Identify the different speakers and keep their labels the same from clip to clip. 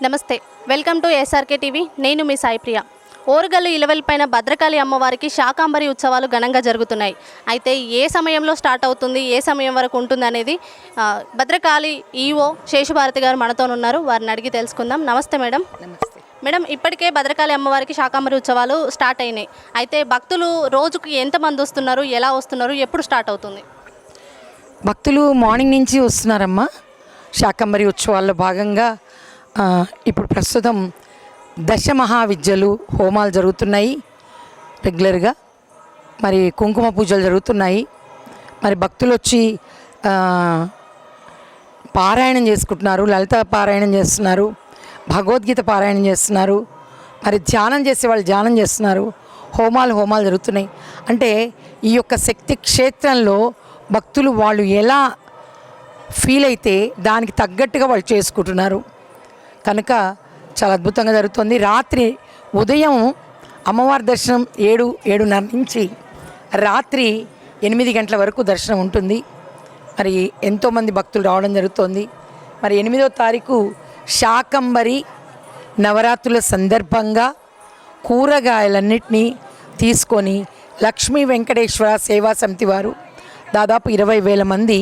Speaker 1: నమస్తే, welcome to SRK TV. నేను మీ సాయిప్రియ. ఓరుగల్లు ఇలవెల్పైన భద్రకాళి అమ్మవారికి శాకాంబరి ఉత్సవాలు ఘనంగా జరుగుతున్నాయి. అయితే ఏ సమయంలో స్టార్ట్ అవుతుంది, ఏ సమయం వరకు ఉంటుంది అనేది భద్రకాళి ఈఓ శేషుభారతి గారు మనతోనున్నారు. వారిని అడిగి తెలుసుకుందాం. నమస్తే మేడం.
Speaker 2: నమస్తే
Speaker 1: మేడం, ఇప్పటికే భద్రకాళి అమ్మవారికి శాకాంబరి ఉత్సవాలు స్టార్ట్ అయినాయి. అయితే భక్తులు రోజుకి ఎంతమంది వస్తున్నారు, ఎలా వస్తున్నారు, ఎప్పుడు స్టార్ట్ అవుతుంది?
Speaker 2: భక్తులు మార్నింగ్ నుంచి వస్తున్నారమ్మా. శాకంబరి ఉత్సవాల్లో భాగంగా ఇప్పుడు ప్రస్తుతం దశమహావిద్యలు హోమాలు జరుగుతున్నాయి రెగ్యులర్గా. మరి కుంకుమ పూజలు జరుగుతున్నాయి. మరి భక్తులు వచ్చి పారాయణం చేసుకుంటున్నారు, లలిత పారాయణం చేస్తున్నారు, భగవద్గీత పారాయణం చేస్తున్నారు. మరి ధ్యానం చేసే వాళ్ళు ధ్యానం చేస్తున్నారు. హోమాలు జరుగుతున్నాయి. అంటే ఈ యొక్క శక్తి క్షేత్రంలో భక్తులు వాళ్ళు ఎలా ఫీల్ అయితే దానికి తగ్గట్టుగా వాళ్ళు చేసుకుంటున్నారు కనుక చాలా అద్భుతంగా జరుగుతుంది. రాత్రి ఉదయం అమ్మవారి దర్శనం 7-7:30 నుంచి రాత్రి 8 గంటల వరకు దర్శనం ఉంటుంది. మరి ఎంతోమంది భక్తులు రావడం జరుగుతుంది. మరి 8వ తారీఖు శాకంబరి నవరాత్రుల సందర్భంగా కూరగాయలన్నింటినీ తీసుకొని లక్ష్మీ వెంకటేశ్వర సేవా సమితి వారు దాదాపు 20,000 మంది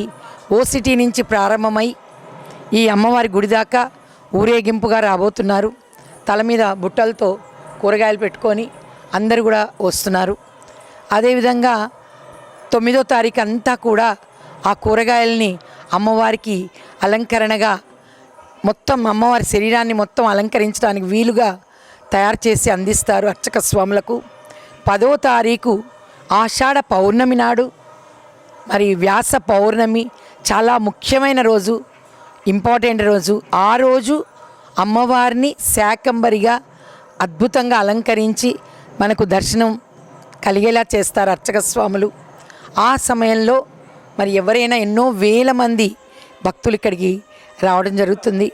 Speaker 2: ఓసిటీ నుంచి ప్రారంభమై ఈ అమ్మవారి గుడి దాకా ఊరేగింపుగా రాబోతున్నారు. తల మీద బుట్టలతో కూరగాయలు పెట్టుకొని అందరూ కూడా వస్తున్నారు. అదేవిధంగా 9వ తారీఖు అంతా కూడా ఆ కూరగాయలని అమ్మవారికి అలంకరణగా మొత్తం అమ్మవారి శరీరాన్ని మొత్తం అలంకరించడానికి వీలుగా తయారు చేసి అందిస్తారు అర్చక స్వాములకు. 10వ తారీఖు ఆషాఢ పౌర్ణమి నాడు, మరి వ్యాస పౌర్ణమి చాలా ముఖ్యమైన రోజు, ఇంపార్టెంట్ రోజు. ఆ రోజు అమ్మవారిని శాకంబరిగా అద్భుతంగా అలంకరించి మనకు దర్శనం కలిగేలా చేస్తారు అర్చక స్వాములు. ఆ సమయంలో మరి ఎవరైనా ఎన్నో వేల మంది భక్తులు ఇక్కడికి రావడం జరుగుతుంది.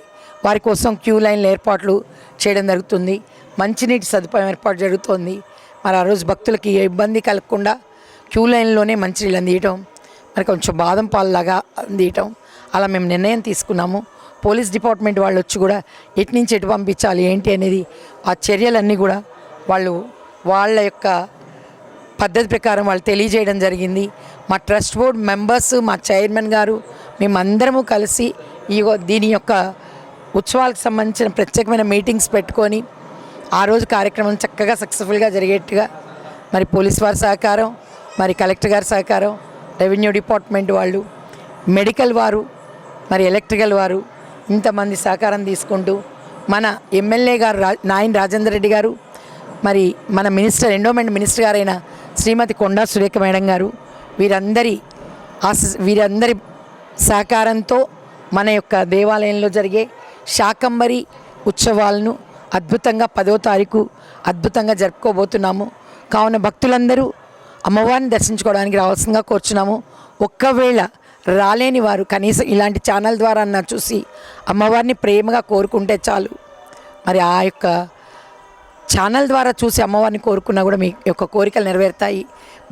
Speaker 2: వారి కోసం క్యూ లైన్ల ఏర్పాట్లు చేయడం జరుగుతుంది. మంచినీటి సదుపాయం ఏర్పాటు జరుగుతుంది. మరి ఆ రోజు భక్తులకి ఏ ఇబ్బంది కలగకుండా క్యూ లైన్లోనే మంచినీళ్ళు అందియటం, మరి కొంచెం బాదం పాలులాగా అందియటం, అలా మేము నిర్ణయం తీసుకున్నాము. పోలీస్ డిపార్ట్మెంట్ వాళ్ళు వచ్చి కూడా ఎటు నుంచి ఎటు పంపించాలి ఏంటి అనేది ఆ చర్యలన్నీ కూడా వాళ్ళ యొక్క పద్ధతి ప్రకారం వాళ్ళు తెలియజేయడం జరిగింది. మా ట్రస్ట్ బోర్డ్ మెంబర్స్, మా చైర్మన్ గారు, మేమందరము కలిసి దీని యొక్క ఉత్సవాలకు సంబంధించిన ప్రత్యేకమైన మీటింగ్స్ పెట్టుకొని ఆ రోజు కార్యక్రమం చక్కగా సక్సెస్ఫుల్గా జరిగేట్టుగా మరి పోలీస్ వారి సహకారం, మరి కలెక్టర్ గారి సహకారం, రెవెన్యూ డిపార్ట్మెంట్ వాళ్ళు, మెడికల్ వారు, మరి ఎలక్ట్రికల్ వారు ఇంతమంది సహకారం తీసుకుంటూ మన ఎమ్మెల్యే గారు నాయన్ రాజేందర్ రెడ్డి గారు, మరి మన మినిస్టర్ ఎండోమెంట్ మినిస్టర్ గారైన శ్రీమతి కొండా సురేఖ మేడం గారు, వీరందరి సహకారంతో మన యొక్క దేవాలయంలో జరిగే శాకంబరి ఉత్సవాలను అద్భుతంగా 10వ తారీఖు అద్భుతంగా జరుపుకోబోతున్నాము. కావున భక్తులందరూ అమ్మవారిని దర్శించుకోవడానికి రావాల్సిందిగా కోరుచున్నాము. ఒక్కవేళ రాలేని వారు కనీసం ఇలాంటి ఛానల్ ద్వారా చూసి అమ్మవారిని ప్రేమగా కోరుకుంటే చాలు. మరి ఆ యొక్క ఛానల్ ద్వారా చూసి అమ్మవారిని కోరుకున్నా కూడా మీ యొక్క కోరికలు నెరవేరుతాయి.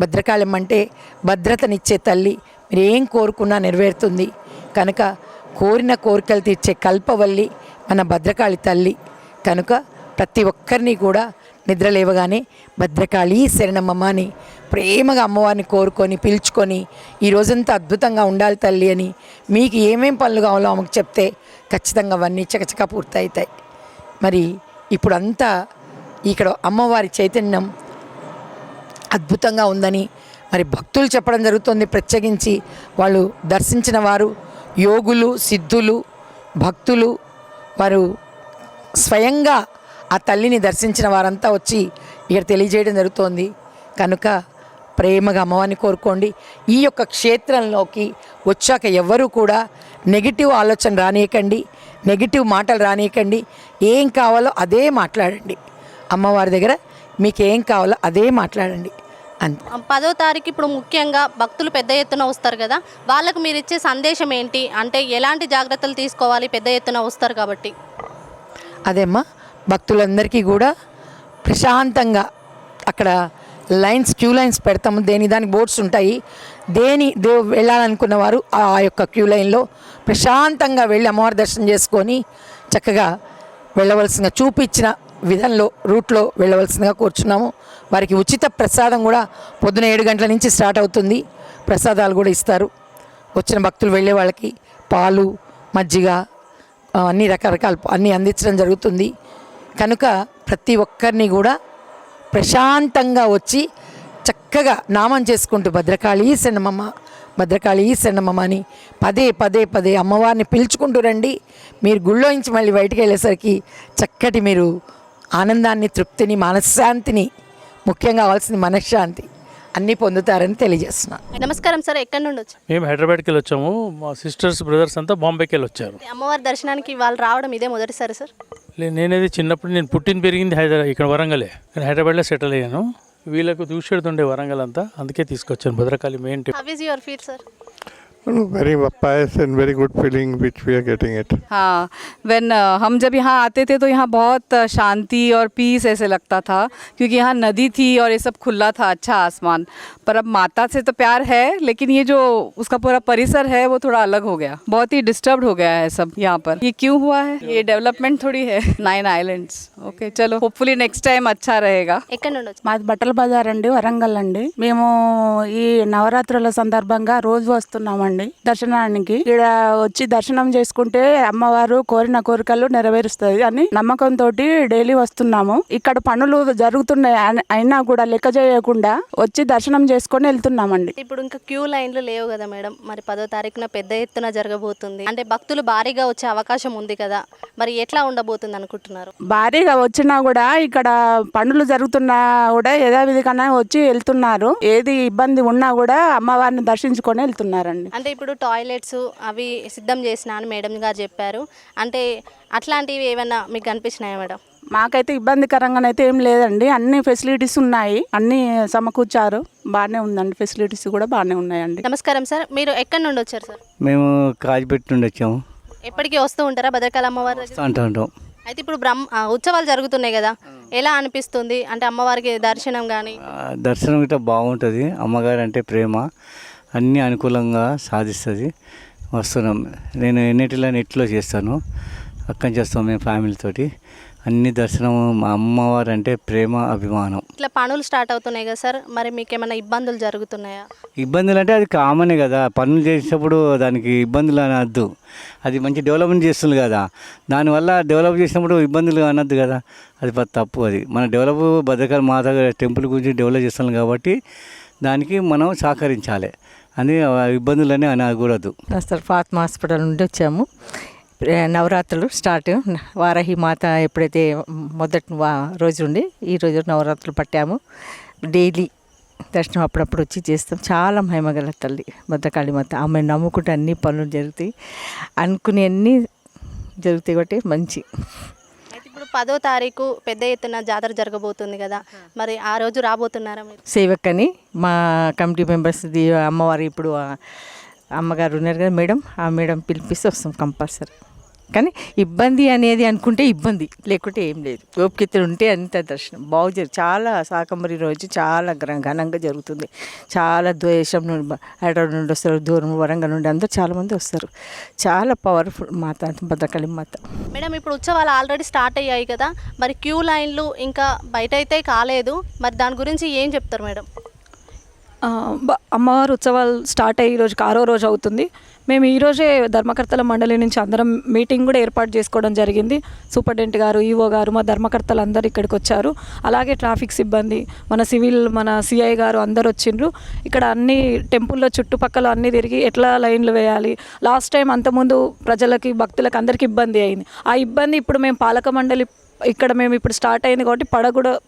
Speaker 2: భద్రకాళి అంటే భద్రతనిచ్చే తల్లి, మీరు ఏం కోరుకున్నా నెరవేరుతుంది కనుక కోరిన కోరికలు తీర్చే కల్పవల్లి మన భద్రకాళి తల్లి కనుక ప్రతి ఒక్కరిని కూడా నిద్ర లేవగానే భద్రకాళి శరణమ్మ అని ప్రేమగా అమ్మవారిని కోరుకొని పిలుచుకొని ఈ రోజంతా అద్భుతంగా ఉండాలి తల్లి అని మీకు ఏమేం పనులు కావాలో ఆమెకు చెప్తే ఖచ్చితంగా అవన్నీ చకచకా పూర్తవుతాయి. మరి ఇప్పుడు అంతా ఇక్కడ అమ్మవారి చైతన్యం అద్భుతంగా ఉందని మరి భక్తులు చెప్పడం జరుగుతుంది. ప్రత్యేకించి వాళ్ళు దర్శించిన వారు యోగులు, సిద్ధులు, భక్తులు, వారు స్వయంగా ఆ తల్లిని దర్శించిన వారంతా వచ్చి ఇక్కడ తెలియజేయడం జరుగుతోంది కనుక ప్రేమగా అమ్మవారిని కోరుకోండి. ఈ యొక్క క్షేత్రంలోకి వచ్చాక ఎవరు కూడా నెగిటివ్ ఆలోచన రానియకండి, నెగిటివ్ మాటలు రానియకండి. ఏం కావాలో అదే మాట్లాడండి. అమ్మవారి దగ్గర మీకు ఏం కావాలో అదే మాట్లాడండి అంతే.
Speaker 1: 10వ తారీఖు ఇప్పుడు ముఖ్యంగా భక్తులు పెద్ద ఎత్తున వస్తారు కదా, వాళ్ళకు మీరు ఇచ్చే సందేశం ఏంటి? అంటే ఎలాంటి జాగ్రత్తలు తీసుకోవాలి పెద్ద ఎత్తున వస్తారు కాబట్టి?
Speaker 2: అదేమ్మా, భక్తులందరికీ కూడా ప్రశాంతంగా అక్కడ క్యూ లైన్స్ పెడతాము. దానికి బోర్డ్స్ ఉంటాయి. వెళ్ళాలనుకున్న వారు ఆ యొక్క క్యూ లైన్లో ప్రశాంతంగా వెళ్ళి అమ్మవారి దర్శనం చేసుకొని చక్కగా వెళ్ళవలసిందిగా చూపించిన విధంలో రూట్లో వెళ్ళవలసిందిగా కూర్చున్నాము. వారికి ఉచిత ప్రసాదం కూడా పొద్దున 7 గంటల నుంచి స్టార్ట్ అవుతుంది. ప్రసాదాలు కూడా ఇస్తారు. వచ్చిన భక్తులు వెళ్ళే వాళ్ళకి పాలు, మజ్జిగ, అన్ని రకరకాల అన్నీ అందించడం జరుగుతుంది. కనుక ప్రతి ఒక్కరిని కూడా ప్రశాంతంగా వచ్చి చక్కగా నామం చేసుకుంటూ భద్రకాళి శరణమమ్మ, భద్రకాళి శరణమమ్మ అని పదే పదే పదే అమ్మవారిని పిలుచుకుంటూ రండి. మీరు గుళ్ళో నుంచి మళ్ళీ బయటికి వెళ్ళేసరికి చక్కటి మీరు ఆనందాన్ని, తృప్తిని, మనశ్శాంతిని, ముఖ్యంగా కావాల్సింది మనశ్శాంతి అన్నీ పొందుతారని తెలియజేస్తున్నాను.
Speaker 1: నమస్కారం సార్, ఎక్కడి నుండి వచ్చారు?
Speaker 3: మేము హైదరాబాద్కి వెళ్ళి వచ్చాము. మా సిస్టర్స్ బ్రదర్స్ అంతా బాంబేకి వెళ్ళి వచ్చారు.
Speaker 1: అమ్మవారి దర్శనానికి వాళ్ళు రావడం ఇదే మొదటిసారి సార్?
Speaker 3: నేనేది చిన్నప్పుడు నేను పుట్టిన పెరిగింది ఇక్కడ వరంగలే, నేను హైదరాబాద్లో సెటిల్ అయ్యాను. వీళ్ళకు చూసేడుతుండే వరంగల్ అంతా, అందుకే తీసుకొచ్చాను Bhadrakali main temple.
Speaker 1: How is your feel sir?
Speaker 4: Very pious and very good feeling which we are getting it.
Speaker 5: हाँ, when हम जब यहाँ आते थे तो यहाँ बहुत शांति और पीस ऐसे लगता था, क्योंकि यहाँ नदी थी और ये सब खुला था, अच्छा आसमान. पर अब माता से तो प्यार है, लेकिन ये जो उसका पूरा परिसर है वो थोड़ा अलग हो गया, बहुत ही डिस्टर्ब हो गया है सब यहाँ पर. ये क्यों हुआ है? ये डेवलपमेंट थोड़ी है. 9 islands. ఓకే, చలో హోప్ఫుల్లీ నెక్స్ట్ టైం అచ్చా रहेगा.
Speaker 1: ఎక్కడి నుండి వచ్చారు?
Speaker 6: మాది బట్టల బజార్ అండి, వరంగల్ అండి. మేము ఈ నవరాత్రుల సందర్భంగా రోజు వస్తున్నామండి దర్శనానికి. ఇక్కడ వచ్చి దర్శనం చేసుకుంటే అమ్మవారు కోరిన కోరికలు నెరవేరుస్తుంది అని నమ్మకంతో డైలీ వస్తున్నాము. ఇక్కడ పనులు జరుగుతున్నాయి అయినా కూడా లెక్క చేయకుండా వచ్చి దర్శనం చేసుకొని వెళ్తున్నామండి.
Speaker 1: ఇప్పుడు ఇంకా క్యూ లైన్లు లేవు కదా మేడం, మరి 10వ తారీఖున పెద్ద ఎత్తున జరగబోతుంది అంటే భక్తులు భారీగా వచ్చే అవకాశం ఉంది కదా, మరి ఎట్లా ఉండబోతుంది అనుకుంటున్నారు?
Speaker 6: భారీగా వచ్చినా కూడా ఇక్కడ పనులు జరుగుతున్నా కూడా యథావిధిగానే వచ్చి వెళ్తున్నారు. ఏది ఇబ్బంది ఉన్నా కూడా అమ్మవారిని దర్శించుకొని వెళ్తున్నారండి.
Speaker 1: అంటే ఇప్పుడు టాయిలెట్స్ అవి సిద్ధం చేసినా అని మేడం గారు చెప్పారు. అంటే అట్లాంటివి ఏమైనా మీకు అనిపించినాయా మేడం?
Speaker 6: మాకైతే ఇబ్బందికరంగానైతే ఏం లేదండి, అన్ని ఫెసిలిటీస్ ఉన్నాయి, అన్ని సమకూర్చారు, బాగానే ఉందండి, ఫెసిలిటీస్ కూడా బాగానే ఉన్నాయండి.
Speaker 1: నమస్కారం సార్, మీరు ఎక్కడి నుండి వచ్చారు సార్?
Speaker 7: మేము కాజిపెట్టి నుండి వచ్చాము.
Speaker 1: ఎప్పటికీ వస్తూ ఉంటారా భద్రకాళి అమ్మవారి దగ్గర?
Speaker 7: అంటాం.
Speaker 1: అయితే ఇప్పుడు ఉత్సవాలు జరుగుతున్నాయి కదా, ఎలా అనిపిస్తుంది? అంటే అమ్మవారికి దర్శనం కానీ
Speaker 7: దర్శనం ఇట్లా బాగుంటుంది. అమ్మగారు అంటే ప్రేమ, అన్నీ అనుకూలంగా సాధిస్తుంది. వస్తున్నాం, నేను ఎన్నిటిలో నెట్లో చేస్తాను, అక్కడి చేస్తాం మేము ఫ్యామిలీతోటి. అన్ని దర్శనం, మా అమ్మవారు అంటే ప్రేమ, అభిమానం.
Speaker 1: ఇట్లా పనులు స్టార్ట్ అవుతున్నాయి కదా సార్, మరి మీకు ఏమైనా ఇబ్బందులు జరుగుతున్నాయా?
Speaker 7: ఇబ్బందులు అంటే అది కామనే కదా, పనులు చేసేటప్పుడు దానికి ఇబ్బందులు అనద్దు. అది మంచి డెవలప్మెంట్ చేస్తుంది కదా, దానివల్ల డెవలప్ చేసినప్పుడు ఇబ్బందులు అనద్దు కదా, అది తప్పు. అది మన డెవలప్ భద్రకాళి మాత టెంపుల్ గురించి డెవలప్ చేస్తాం కాబట్టి దానికి మనం సహకరించాలి, అని ఇబ్బందులన్నీ అనకూడదు.
Speaker 2: సార్ ఫాతిమా హాస్పిటల్ నుండి వచ్చాము. నవరాత్రులు స్టార్ట్, వారాహి మాత ఎప్పుడైతే మొదటి రోజు ఉండి ఈరోజు నవరాత్రులు పట్టాము. డైలీ దర్శనం అప్పుడప్పుడు వచ్చి చేస్తాం. చాలా మహిమగల తల్లి భద్రకాళి మాత. ఆమె నమ్ముకుంటే అన్ని పనులు జరుగుతాయి, అనుకునే అన్నీ జరుగుతాయి కాబట్టి మంచి.
Speaker 1: అయితే ఇప్పుడు 10వ తారీఖు పెద్ద ఎత్తున జాతర జరగబోతుంది కదా, మరి ఆ రోజు రాబోతున్నారా మీరు?
Speaker 2: సేవకని మా కమిటీ మెంబర్స్ది అమ్మవారు ఇప్పుడు అమ్మగారు ఉన్నారు కదా మేడం, ఆ మేడం పిలిపిస్తే వస్తాం కంపల్సరీ. కానీ ఇబ్బంది అనేది అనుకుంటే ఇబ్బంది, లేకుంటే ఏం లేదు. ఓపికలు ఉంటే అంత దర్శనం బాగా చాలా శాకంబరి రోజు చాలా ఘనంగా జరుగుతుంది. చాలా దేశం నుండి, హైదరాబాద్ నుండి వస్తారు, దూరం వరంగల్ నుండి అందరూ చాలామంది వస్తారు. చాలా పవర్ఫుల్ మాత భద్రకాళి మాత.
Speaker 1: మేడం ఇప్పుడు ఉత్సవాలు ఆల్రెడీ స్టార్ట్ అయ్యాయి కదా, మరి క్యూ లైన్లు ఇంకా బయట అయితే కాలేదు, మరి దాని గురించి ఏం చెప్తారు మేడం?
Speaker 8: అమ్మవారు ఉత్సవాలు స్టార్ట్ అయ్యి ఈరోజుకి 6వ రోజు అవుతుంది. మేము ఈరోజే ధర్మకర్తల మండలి నుంచి అందరం మీటింగ్ కూడా ఏర్పాటు చేసుకోవడం జరిగింది. సూపరింటెండెంట్ గారు, ఈఓ గారు, మా ధర్మకర్తలు అందరూ ఇక్కడికి వచ్చారు. అలాగే ట్రాఫిక్ సిబ్బంది, మన సివిల్, మన సిఐ గారు అందరు వచ్చిండ్రు. ఇక్కడ అన్ని టెంపుల్లో చుట్టుపక్కల అన్నీ తిరిగి ఎట్లా లైన్లు వేయాలి, లాస్ట్ టైం అంతకుముందు ప్రజలకి, భక్తులకు అందరికీ ఇబ్బంది అయింది. ఆ ఇబ్బంది ఇప్పుడు మేము పాలక మండలి ఇక్కడ మేము ఇప్పుడు స్టార్ట్ అయింది కాబట్టి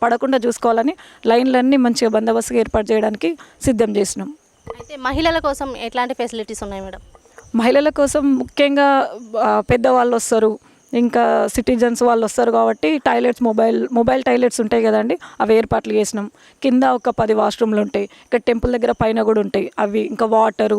Speaker 8: పడకుండా చూసుకోవాలని లైన్లన్నీ మంచిగా బందోబస్తుగా ఏర్పాటు చేయడానికి సిద్ధం చేసినాం.
Speaker 1: అయితే మహిళల కోసం ఎట్లాంటి ఫెసిలిటీస్ ఉన్నాయి మేడం?
Speaker 8: మహిళల కోసం ముఖ్యంగా పెద్దవాళ్ళు వస్తారు, ఇంకా సిటిజన్స్ వాళ్ళు వస్తారు కాబట్టి టాయిలెట్స్, మొబైల్ టాయిలెట్స్ ఉంటాయి కదండి, అవి ఏర్పాట్లు చేసినాం. కింద ఒక 10 వాష్రూమ్లు ఉంటాయి, ఇక్కడ టెంపుల్ దగ్గర పైన కూడా ఉంటాయి అవి. ఇంకా వాటరు,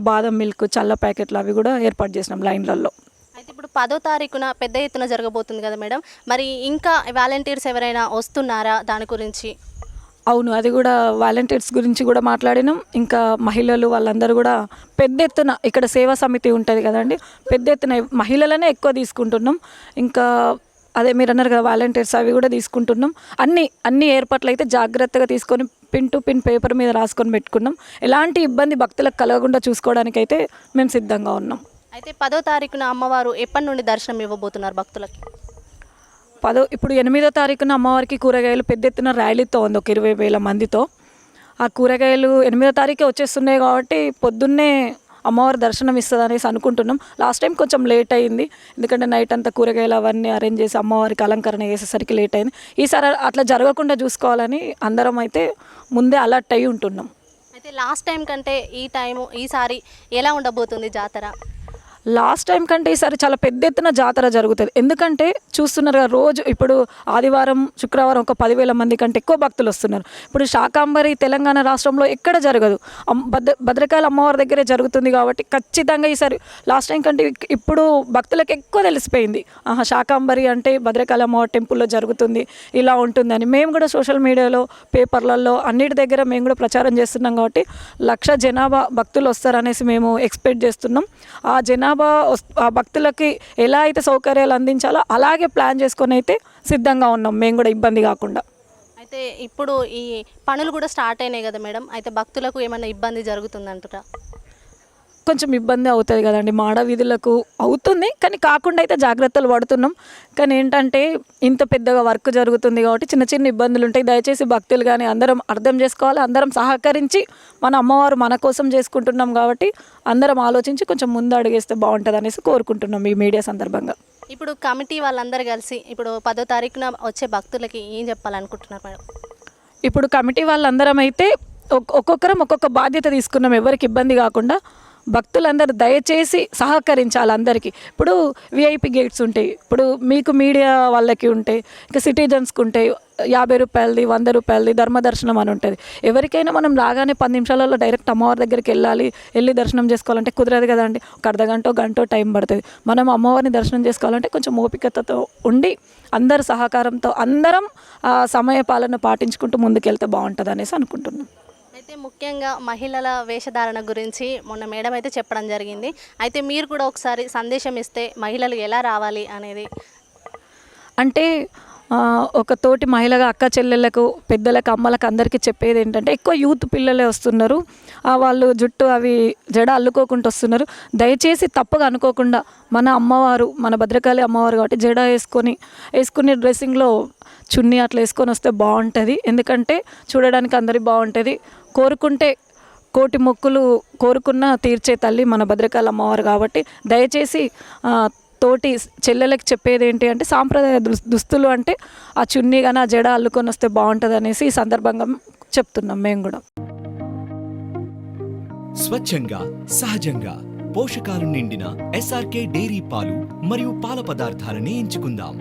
Speaker 8: బాదం మిల్క్, చల్ల ప్యాకెట్లు అవి కూడా ఏర్పాటు చేసినాం లైన్లలో.
Speaker 1: అయితే ఇప్పుడు 10వ తారీఖున పెద్ద ఎత్తున జరగబోతుంది కదా మేడం, మరి ఇంకా వాలంటీర్స్ ఎవరైనా వస్తున్నారా దాని గురించి?
Speaker 8: అవును, అది కూడా వాలంటీర్స్ గురించి కూడా మాట్లాడినాం. ఇంకా మహిళలు వాళ్ళందరూ కూడా పెద్ద ఎత్తున, ఇక్కడ సేవా సమితి ఉంటుంది కదండి, పెద్ద ఎత్తున మహిళలనే ఎక్కువ తీసుకుంటున్నాం. ఇంకా అదే మీరు అన్నారు కదా వాలంటీర్స్, అవి కూడా తీసుకుంటున్నాం. అన్ని ఏర్పాట్లు అయితే జాగ్రత్తగా తీసుకొని పిన్ టు పిన్ పేపర్ మీద రాసుకొని పెట్టుకున్నాం. ఎలాంటి ఇబ్బంది భక్తులకు కలగకుండా చూసుకోవడానికైతే మేము సిద్ధంగా ఉన్నాం.
Speaker 1: అయితే 10వ తారీఖున అమ్మవారు ఎప్పటి నుండి దర్శనం ఇవ్వబోతున్నారు భక్తులకి?
Speaker 8: ఇప్పుడు 8వ తారీఖున అమ్మవారికి కూరగాయలు పెద్ద ఎత్తున ర్యాలీతో ఉంది, ఒక 20,000 మందితో. ఆ కూరగాయలు 8వ తారీఖే వచ్చేస్తున్నాయి కాబట్టి పొద్దున్నే అమ్మవారి దర్శనం ఇస్తుంది అనేసి అనుకుంటున్నాం. లాస్ట్ టైం కొంచెం లేట్ అయింది, ఎందుకంటే నైట్ అంతా కూరగాయలు అవన్నీ అరేంజ్ చేసి అమ్మవారికి అలంకరణ చేసేసరికి లేట్ అయింది. ఈసారి అట్లా జరగకుండా చూసుకోవాలని అందరం అయితే ముందే అలర్ట్ అయి ఉంటున్నాం.
Speaker 1: అయితే లాస్ట్ టైం కంటే ఈసారి ఎలా ఉండబోతుంది జాతర?
Speaker 8: లాస్ట్ టైం కంటే ఈసారి చాలా పెద్ద ఎత్తున జాతర జరుగుతుంది. ఎందుకంటే చూస్తున్నారు కదా, రోజు ఇప్పుడు ఆదివారం శుక్రవారం ఒక 10,000 మంది కంటే ఎక్కువ భక్తులు వస్తున్నారు. ఇప్పుడు శాకాంబరి తెలంగాణ రాష్ట్రంలో ఎక్కడ జరగదు, భద్రకాళి అమ్మవారి దగ్గరే జరుగుతుంది కాబట్టి ఖచ్చితంగా ఈసారి లాస్ట్ టైం కంటే ఇప్పుడు భక్తులకు ఎక్కువ తెలిసిపోయింది, శాకాంబరి అంటే భద్రకాళి అమ్మవారి టెంపుల్లో జరుగుతుంది, ఇలా ఉంటుందని. మేము కూడా సోషల్ మీడియాలో, పేపర్లలో అన్నిటి దగ్గర మేము కూడా ప్రచారం చేస్తున్నాం కాబట్టి 1,00,000 జనాభా భక్తులు వస్తారనేసి మేము ఎక్స్పెక్ట్ చేస్తున్నాం. ఆ ఆ భక్తులకి ఎలా అయితే సౌకర్యాలు అందించాలో అలాగే ప్లాన్ చేసుకొని అయితే సిద్ధంగా ఉన్నాం మేము కూడా, ఇబ్బంది కాకుండా.
Speaker 1: అయితే ఇప్పుడు ఈ పనులు కూడా స్టార్ట్ అయినాయి కదా మేడం, అయితే భక్తులకు ఏమైనా ఇబ్బంది జరుగుతుందంటారా?
Speaker 8: కొంచెం ఇబ్బంది అవుతుంది కదండి, మాడ వీధులకు అవుతుంది, కానీ కాకుండా అయితే జాగ్రత్తలు పడుతున్నాం. కానీ ఏంటంటే ఇంత పెద్దగా వర్క్ జరుగుతుంది కాబట్టి చిన్న చిన్న ఇబ్బందులు ఉంటాయి. దయచేసి భక్తులు కానీ అందరం అర్థం చేసుకోవాలి, అందరం సహకరించి మన అమ్మవారు మన కోసం చేసుకుంటున్నాం కాబట్టి అందరం ఆలోచించి కొంచెం ముందు అడుగేస్తే బాగుంటుంది అనేసి కోరుకుంటున్నాం ఈ మీడియా సందర్భంగా.
Speaker 1: ఇప్పుడు కమిటీ వాళ్ళందరూ కలిసి ఇప్పుడు 10వ తారీఖున వచ్చే భక్తులకి ఏం చెప్పాలనుకుంటున్నారు మేడం?
Speaker 8: ఇప్పుడు కమిటీ వాళ్ళందరం అయితే ఒక్కొక్కరం ఒక్కొక్క బాధ్యత తీసుకున్నాం, ఎవరికి ఇబ్బంది కాకుండా. భక్తులందరూ దయచేసి సహకరించాలి అందరికీ. ఇప్పుడు విఐపి గేట్స్ ఉంటాయి, ఇప్పుడు మీకు మీడియా వాళ్ళకి ఉంటాయి, ఇంకా సిటిజన్స్కి ఉంటాయి, 50 రూపాయలది 100 రూపాయలది ధర్మదర్శనం అని ఉంటుంది. ఎవరికైనా మనం రాగానే 10 నిమిషాలలో డైరెక్ట్ అమ్మవారి దగ్గరికి వెళ్ళి దర్శనం చేసుకోవాలంటే కుదరదు కదండి, ఒక అర్ధగంట గంట టైం పడుతుంది. మనం అమ్మవారిని దర్శనం చేసుకోవాలంటే కొంచెం ఓపికతతో ఉండి అందరి సహకారంతో అందరం సమయ పాలన పాటించుకుంటూ ముందుకెళ్తే బాగుంటుంది అనేసి అనుకుంటున్నాం.
Speaker 1: అయితే ముఖ్యంగా మహిళల వేషధారణ గురించి మొన్న మేడం అయితే చెప్పడం జరిగింది. అయితే మీరు కూడా ఒకసారి సందేశం ఇస్తే మహిళలు ఎలా రావాలి అనేది.
Speaker 8: అంటే ఒక తోటి మహిళగా అక్క చెల్లెళ్ళకు, పెద్దలకు, అమ్మలకు అందరికీ చెప్పేది ఏంటంటే, ఎక్కువ యూత్ పిల్లలే వస్తున్నారు, వాళ్ళు జుట్టు అవి జడ అల్లుకోకుండా వస్తున్నారు. దయచేసి తప్పుగా అనుకోకుండా మన అమ్మవారు, మన భద్రకాళి అమ్మవారు కాబట్టి జడ వేసుకునే డ్రెస్సింగ్లో చున్నీ అట్లా వేసుకొని వస్తే బాగుంటుంది. ఎందుకంటే చూడడానికి అందరి బాగుంటుంది. కోరుకుంటే కోటి మొక్కులు కోరుకున్న తీర్చే తల్లి మన భద్రకాళి అమ్మవారు కాబట్టి దయచేసి తోటి చెల్లెలకు చెప్పేది ఏంటి అంటే, సాంప్రదాయ దుస్తులు అంటే ఆ చున్నీ కానీ ఆ జడ అల్లుకొని వస్తే బాగుంటుంది అనేసి ఈ సందర్భంగా చెప్తున్నాం మేము కూడా.
Speaker 9: స్వచ్ఛంగా, సహజంగా, పోషకాలు నిండిన SRK డైరీ పాలు మరియు పాల పదార్థాలని ఎంచుకుందాం.